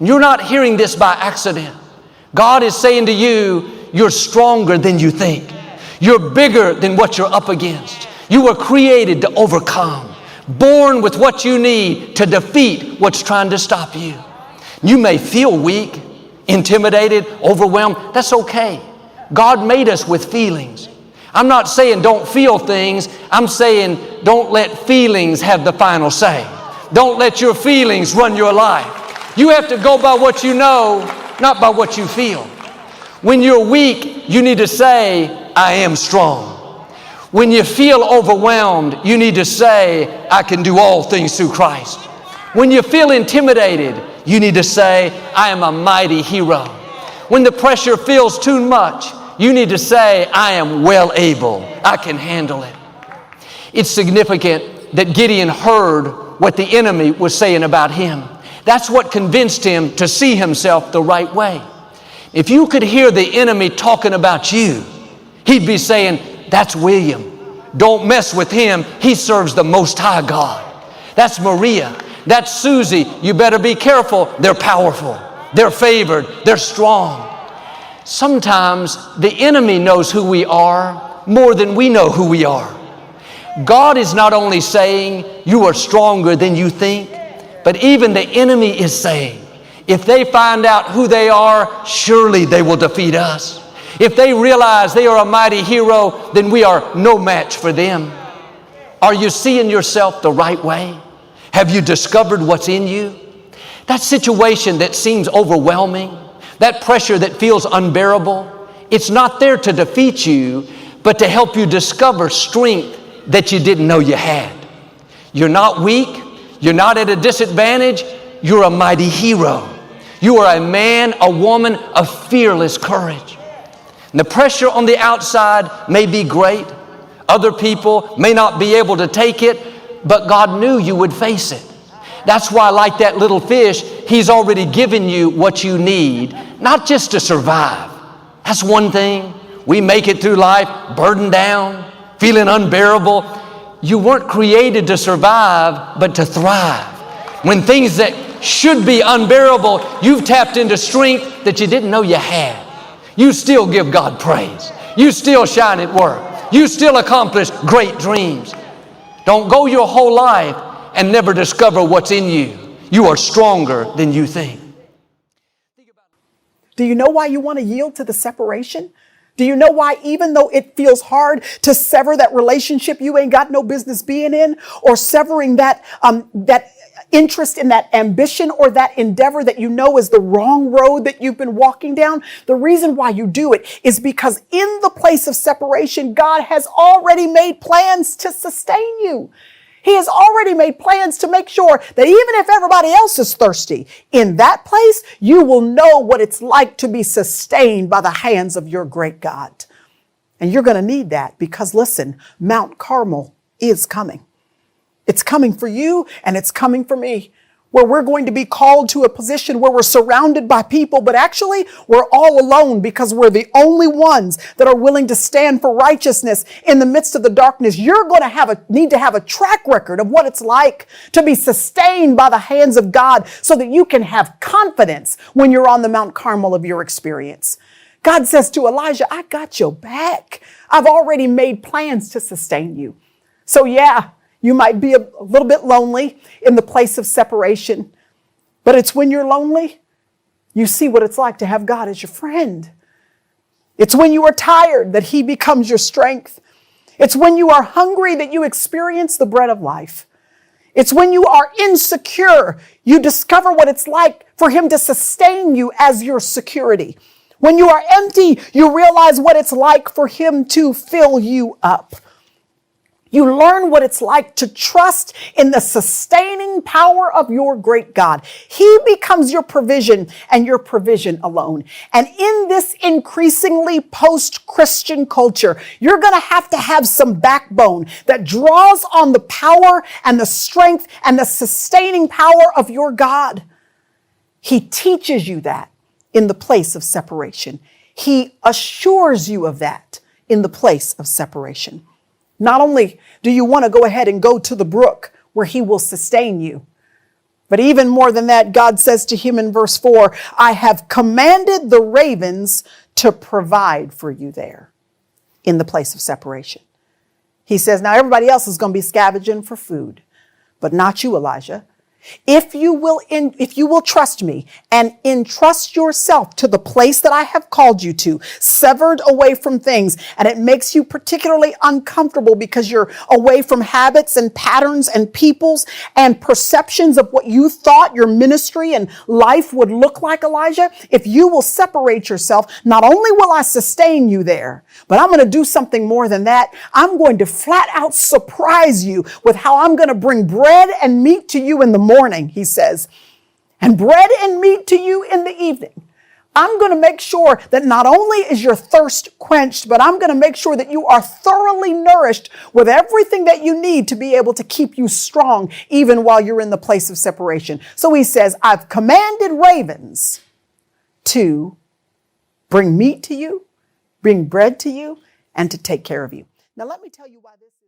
You're not hearing this by accident. God is saying to you, you're stronger than you think. You're bigger than what you're up against. You were created to overcome, born with what you need to defeat what's trying to stop you. You may feel weak, intimidated, overwhelmed. That's okay. God made us with feelings. I'm not saying don't feel things. I'm saying don't let feelings have the final say. Don't let your feelings run your life. You have to go by what you know, not by what you feel. When you're weak, you need to say, I am strong. When you feel overwhelmed, you need to say, I can do all things through Christ. When you feel intimidated, you need to say, I am a mighty hero. When the pressure feels too much, you need to say, I am well able. I can handle it. It's significant that Gideon heard what the enemy was saying about him. That's what convinced him to see himself the right way. If you could hear the enemy talking about you, he'd be saying, that's William. Don't mess with him. He serves the Most High God. That's Maria. That's Susie. You better be careful. They're powerful. They're favored. They're strong. Sometimes the enemy knows who we are more than we know who we are. God is not only saying you are stronger than you think, but even the enemy is saying, if they find out who they are, surely they will defeat us. If they realize they are a mighty hero, then we are no match for them. Are you seeing yourself the right way? Have you discovered what's in you? That situation that seems overwhelming, that pressure that feels unbearable, it's not there to defeat you, but to help you discover strength that you didn't know you had. You're not weak. You're not at a disadvantage. You're a mighty hero. You are a man, a woman of fearless courage. And the pressure on the outside may be great. Other people may not be able to take it, but God knew you would face it. That's why, like that little fish, He's already given you what you need, not just to survive. That's one thing. We make it through life burdened down, feeling unbearable. You weren't created to survive, but to thrive. When things that should be unbearable, you've tapped into strength that you didn't know you had. You still give God praise. You still shine at work. You still accomplish great dreams. Don't go your whole life and never discover what's in you. You are stronger than you think. Do you know why you want to yield to the separation? Do you know why, even though it feels hard to sever that relationship you ain't got no business being in, or severing that interest in that ambition or that endeavor that you know is the wrong road that you've been walking down? The reason why you do it is because in the place of separation, God has already made plans to sustain you. He has already made plans to make sure that even if everybody else is thirsty, in that place, you will know what it's like to be sustained by the hands of your great God. And you're going to need that because, listen, Mount Carmel is coming. It's coming for you and it's coming for me, where we're going to be called to a position where we're surrounded by people, but actually we're all alone because we're the only ones that are willing to stand for righteousness in the midst of the darkness. You're going to need to have a track record of what it's like to be sustained by the hands of God so that you can have confidence when you're on the Mount Carmel of your experience. God says to Elijah, I got your back. I've already made plans to sustain you. So yeah, you might be a little bit lonely in the place of separation, but it's when you're lonely, you see what it's like to have God as your friend. It's when you are tired that He becomes your strength. It's when you are hungry that you experience the bread of life. It's when you are insecure, you discover what it's like for Him to sustain you as your security. When you are empty, you realize what it's like for Him to fill you up. You learn what it's like to trust in the sustaining power of your great God. He becomes your provision and your provision alone. And in this increasingly post-Christian culture, you're going to have some backbone that draws on the power and the strength and the sustaining power of your God. He teaches you that in the place of separation. He assures you of that in the place of separation. Not only do you want to go ahead and go to the brook where He will sustain you, But even more than that, God says to him in verse 4, I have commanded the ravens to provide for you there in the place of separation. He says, now everybody else is going to be scavenging for food, but not you, Elijah. If you will trust me and entrust yourself to the place that I have called you to, severed away from things, and it makes you particularly uncomfortable because you're away from habits and patterns and peoples and perceptions of what you thought your ministry and life would look like, Elijah, if you will separate yourself, not only will I sustain you there, but I'm going to do something more than that. I'm going to flat out surprise you with how I'm going to bring bread and meat to you in the morning, he says, and bread and meat to you in the evening. I'm going to make sure that not only is your thirst quenched, but I'm going to make sure that you are thoroughly nourished with everything that you need to be able to keep you strong even while you're in the place of separation. So he says, I've commanded ravens to bring meat to you, bring bread to you, and to take care of you. Now let me tell you why this is.